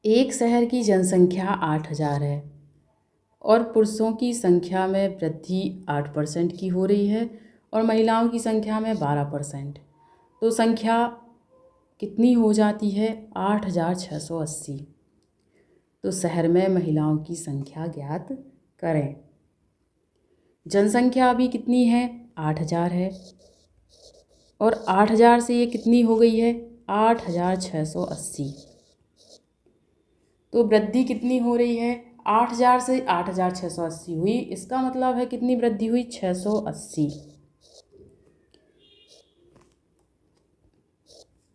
एक शहर की जनसंख्या 8,000 है और पुरुषों की संख्या में वृद्धि 8% की हो रही है और महिलाओं की संख्या में 12%। तो संख्या कितनी हो जाती है? 8,680। तो शहर में महिलाओं की संख्या ज्ञात करें। जनसंख्या अभी कितनी है? 8,000 है और 8,000 से ये कितनी हो गई है? 8,680। तो वृद्धि कितनी हो रही है? 8,000 से 8,680 हुई। इसका मतलब है कितनी वृद्धि हुई? 680।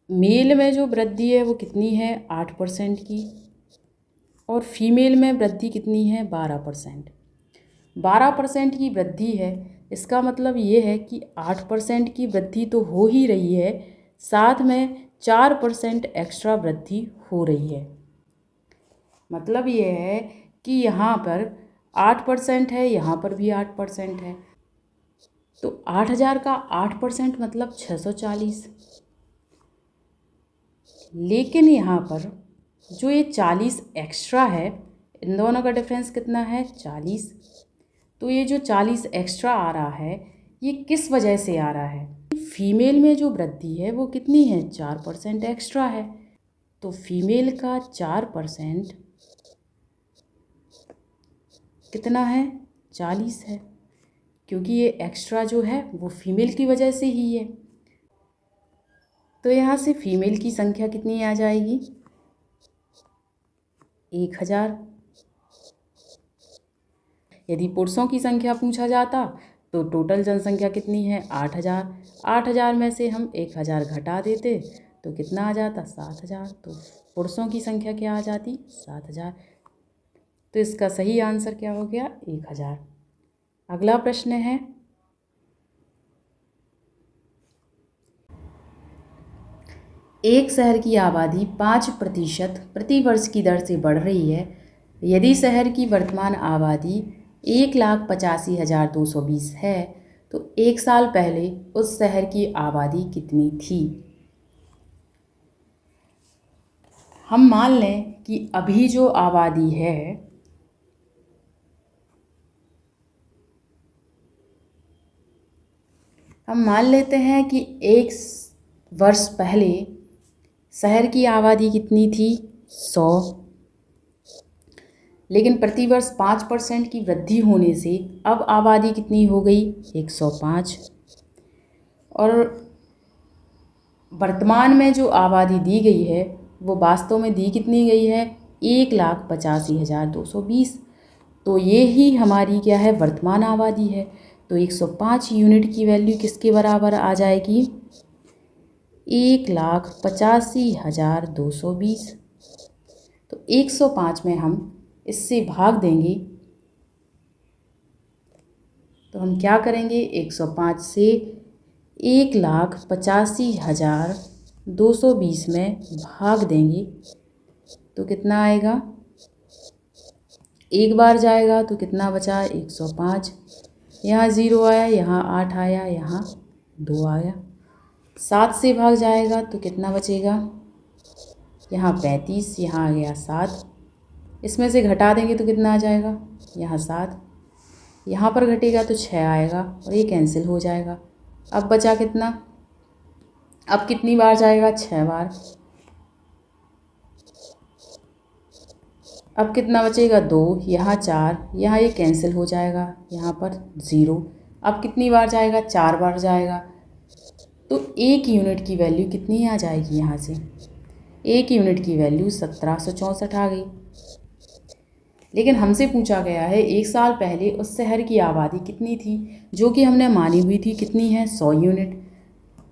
मेल में जो वृद्धि है वो कितनी है? 8% की। और फीमेल में वृद्धि कितनी है? 12%। 12% की वृद्धि है। इसका मतलब ये है कि 8% की वृद्धि तो हो ही रही है, साथ में 4% एक्स्ट्रा वृद्धि हो रही है। मतलब ये है कि यहाँ पर 8% है, यहाँ पर भी 8% है। तो 8,000 का 8% मतलब 640। लेकिन यहाँ पर जो ये 40 एक्स्ट्रा है, इन दोनों का डिफरेंस कितना है? 40। तो ये जो 40 एक्स्ट्रा आ रहा है ये किस वजह से आ रहा है? फीमेल में जो वृद्धि है वो कितनी है? 4% एक्स्ट्रा है। तो फीमेल का 4% कितना है? 40 है, क्योंकि ये एक्स्ट्रा जो है वो फीमेल की वजह से ही है। तो यहाँ से फीमेल की संख्या कितनी आ जाएगी? 1,000। यदि पुरुषों की संख्या पूछा जाता तो टोटल जनसंख्या कितनी है? 8,000। 8,000 में से हम 1,000 घटा देते तो कितना आ जाता? 7,000। तो पुरुषों की संख्या क्या आ जाती? 7,000। तो इसका सही आंसर क्या हो गया? 1,000। अगला प्रश्न है, एक शहर की आबादी 5% प्रति वर्ष की दर से बढ़ रही है। यदि शहर की वर्तमान आबादी 1,85,220 है तो एक साल पहले उस शहर की आबादी कितनी थी? हम मान लें कि अभी जो आबादी है हम मान लेते हैं कि एक वर्ष पहले शहर की आबादी कितनी थी? 100। लेकिन प्रतिवर्ष 5% की वृद्धि होने से अब आबादी कितनी हो गई? 105। और वर्तमान में जो आबादी दी गई है वो वास्तव में दी कितनी गई है? 1,85,220। तो ये ही हमारी क्या है? वर्तमान आबादी है। तो 105 यूनिट की वैल्यू किसके बराबर आ जाएगी? 1,85,220। तो 105 में हम इससे भाग देंगे तो हम क्या करेंगे? 105 से 1,85,220 में भाग देंगे तो कितना आएगा? एक बार जाएगा तो कितना बचा? 105। यहाँ 0 आया, यहाँ 8 आया, यहाँ 2 आया। 7 से भाग जाएगा तो कितना बचेगा? यहाँ 35, यहाँ आ गया 7। इसमें से घटा देंगे तो कितना आ जाएगा? यहाँ 7। यहाँ पर घटेगा तो 6 आएगा और ये कैंसिल हो जाएगा। अब बचा कितना? अब कितनी बार जाएगा? 6 बार। अब कितना बचेगा? 2, यहाँ 4, यहाँ ये कैंसिल हो जाएगा, यहाँ पर 0। अब कितनी बार जाएगा? 4 बार जाएगा। तो 1 यूनिट की वैल्यू कितनी आ जाएगी? यहाँ से 1 यूनिट की वैल्यू 1764 आ गई। लेकिन हमसे पूछा गया है एक साल पहले उस शहर की आबादी कितनी थी, जो कि हमने मानी हुई थी कितनी है? 100 यूनिट।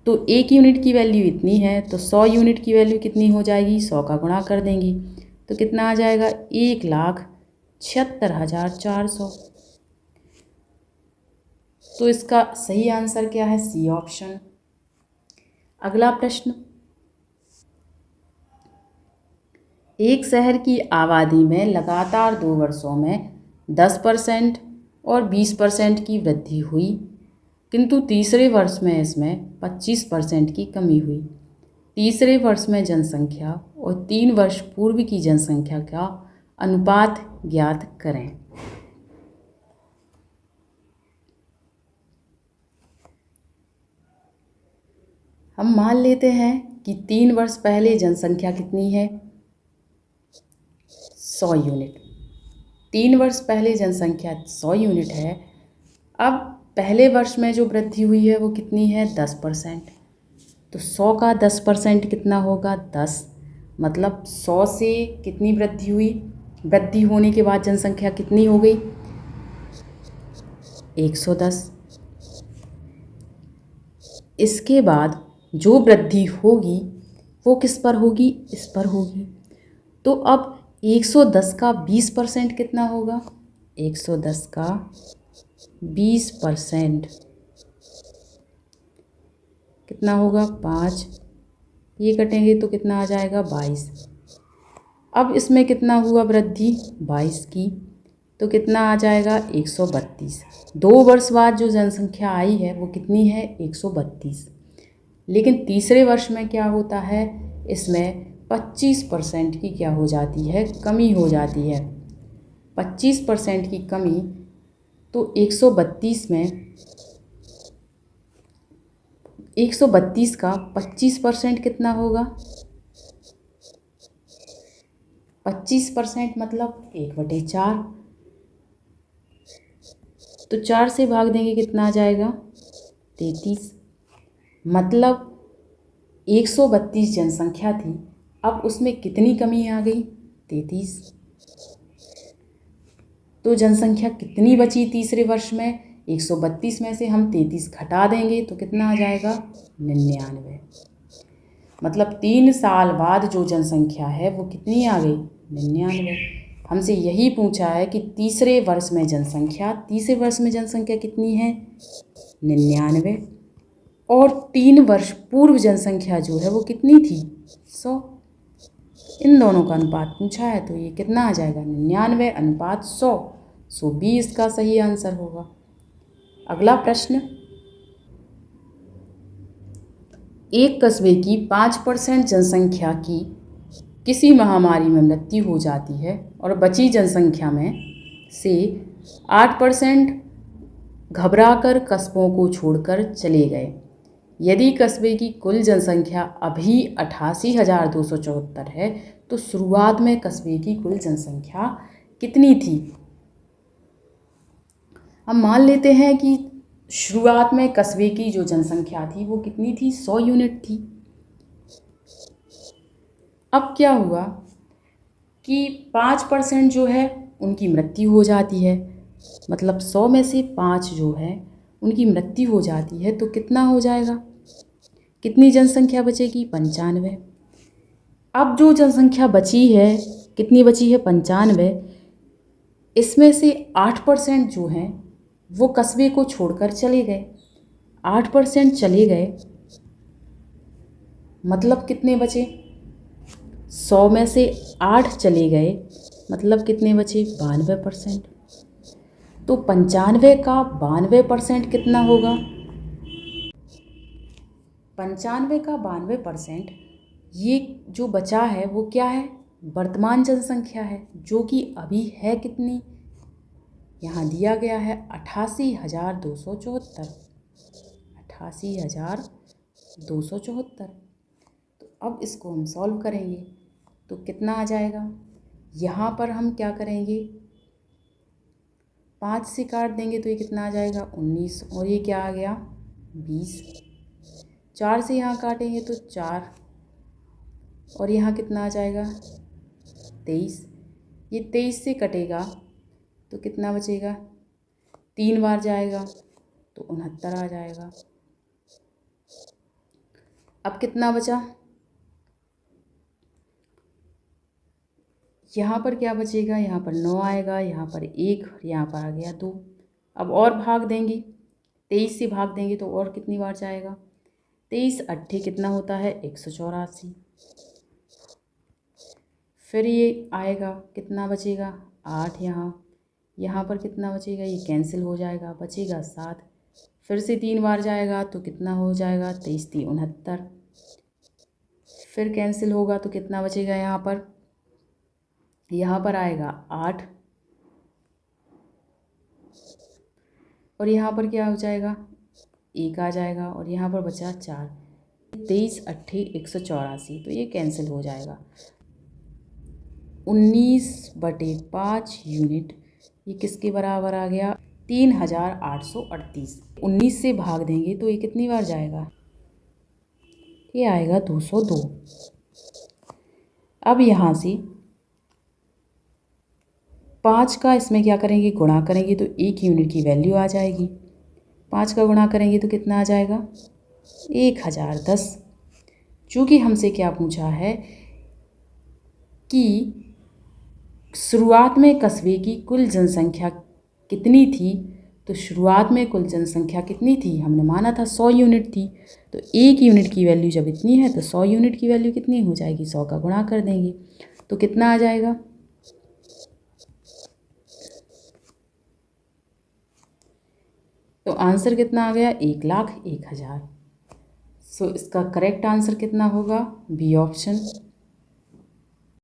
तो 1 यूनिट की वैल्यू इतनी है तो 100 यूनिट की वैल्यू कितनी हो जाएगी? 100 का गुणा कर देंगी तो कितना आ जाएगा? 1,76,400। तो इसका सही आंसर क्या है? C option. अगला प्रश्न, एक शहर की आबादी में लगातार 2 वर्षों में 10% और 20% की वृद्धि हुई, किंतु तीसरे वर्ष में इसमें 25% की कमी हुई। तीसरे वर्ष में जनसंख्या और 3 वर्ष पूर्व की जनसंख्या का अनुपात ज्ञात करें। हम मान लेते हैं कि 3 वर्ष पहले जनसंख्या कितनी है, 100 यूनिट। 3 वर्ष पहले जनसंख्या 100 यूनिट है। अब पहले वर्ष में जो वृद्धि हुई है वो कितनी है, 10%। तो 100 का 10% कितना होगा, 10। मतलब 100 से कितनी वृद्धि हुई, वृद्धि होने के बाद जनसंख्या कितनी हो गई, 110। इसके बाद जो वृद्धि होगी वो किस पर होगी, इस पर होगी। तो अब 110 का 20% कितना होगा, 110 का 20% कितना होगा, 5। ये कटेंगे तो कितना आ जाएगा, 22। अब इसमें कितना हुआ वृद्धि, 22 की, तो कितना आ जाएगा, 132। 2 वर्ष बाद जो जनसंख्या आई है वो कितनी है, 132। लेकिन तीसरे वर्ष में क्या होता है, इसमें 25% की क्या हो जाती है, कमी हो जाती है। 25% की कमी, तो 132 में 132 का 25% कितना होगा, 25% मतलब 1/4। तो 4 से भाग देंगे कितना आ जाएगा, 33। मतलब 132 जनसंख्या थी, अब उसमें कितनी कमी आ गई, 33। तो जनसंख्या कितनी बची तीसरे वर्ष में, 132 में से हम 33 घटा देंगे तो कितना आ जाएगा, 99। मतलब 3 साल बाद जो जनसंख्या है वो कितनी आ गई, 99। हमसे यही पूछा है कि तीसरे वर्ष में जनसंख्या कितनी है, 99। और 3 वर्ष पूर्व जनसंख्या जो है वो कितनी थी, 100। इन दोनों का अनुपात पूछा है तो ये कितना आ जाएगा, 99/100। सो बी इसका सही आंसर होगा। अगला प्रश्न, एक कस्बे की 5% जनसंख्या की किसी महामारी में मृत्यु हो जाती है और बची जनसंख्या में से 8% घबराकर कस्बों को छोड़कर चले गए। यदि कस्बे की कुल जनसंख्या अभी 88,274 है तो शुरुआत में कस्बे की कुल जनसंख्या कितनी थी। हम मान लेते हैं कि शुरुआत में कस्बे की जो जनसंख्या थी वो कितनी थी, 100 यूनिट थी। अब क्या हुआ कि 5% जो है उनकी मृत्यु हो जाती है, मतलब 100 में से 5 जो है उनकी मृत्यु हो जाती है, तो कितना हो जाएगा, कितनी जनसंख्या बचेगी, 95। अब जो जनसंख्या बची है, कितनी बची है, 95। इसमें से 8% जो हैं वो कस्बे को छोड़कर चले गए। 8% चले गए, मतलब कितने बचे, 100 में से 8 चले गए, मतलब कितने बचे, 92%। तो 95 का 92% कितना होगा, 95 का 92%, ये जो बचा है वो क्या है, वर्तमान जनसंख्या है, जो कि अभी है कितनी, यहाँ दिया गया है 88,274। 88,274। तो अब इसको हम सॉल्व करेंगे तो कितना आ जाएगा, यहाँ पर हम क्या करेंगे, 5 से काट देंगे तो ये कितना आ जाएगा, 19। और ये क्या आ गया, 20। 4 से यहाँ काटेंगे तो 4, और यहाँ कितना आ जाएगा, 23। ये 23 से कटेगा तो कितना बचेगा, 3 बार जाएगा तो 69 आ जाएगा। अब कितना बचा, यहाँ पर क्या बचेगा, यहाँ पर 9 आएगा, यहाँ पर 1, यहाँ पर आ गया 2। अब और भाग देंगे, 23 से भाग देंगे तो और कितनी बार जाएगा, 23 अट्ठे कितना होता है, 184। फिर ये आएगा, कितना बचेगा, 8। यहाँ पर कितना बचेगा, ये कैंसिल हो जाएगा, बचेगा 7। फिर से 3 बार जाएगा तो कितना हो जाएगा, 23 3 69। फिर कैंसिल होगा तो कितना बचेगा यहाँ पर आएगा 8 और यहाँ पर क्या हो जाएगा 1 आ जाएगा और यहाँ पर बचा 4। 23 अट्ठी 184, तो ये कैंसिल हो जाएगा। 19/5 यूनिट ये किसके बराबर आ गया 3838। 19 से भाग देंगे तो ये कितनी बार जाएगा, ये आएगा 202। अब यहाँ से 5 का इसमें क्या करेंगे, गुणा करेंगे तो 1 यूनिट की वैल्यू आ जाएगी। 5 का गुणा करेंगे तो कितना आ जाएगा 1010। चूँकि हमसे क्या पूछा है कि शुरुआत में कस्बे की कुल जनसंख्या कितनी थी, तो शुरुआत में कुल जनसंख्या कितनी थी, हमने माना था 100 यूनिट थी। तो 1 यूनिट की वैल्यू जब इतनी है तो 100 यूनिट की वैल्यू कितनी हो जाएगी, 100 का गुणा कर देंगे तो कितना आ जाएगा, तो आंसर कितना आ गया 1,01,000। सो इसका करेक्ट आंसर कितना होगा, बी ऑप्शन।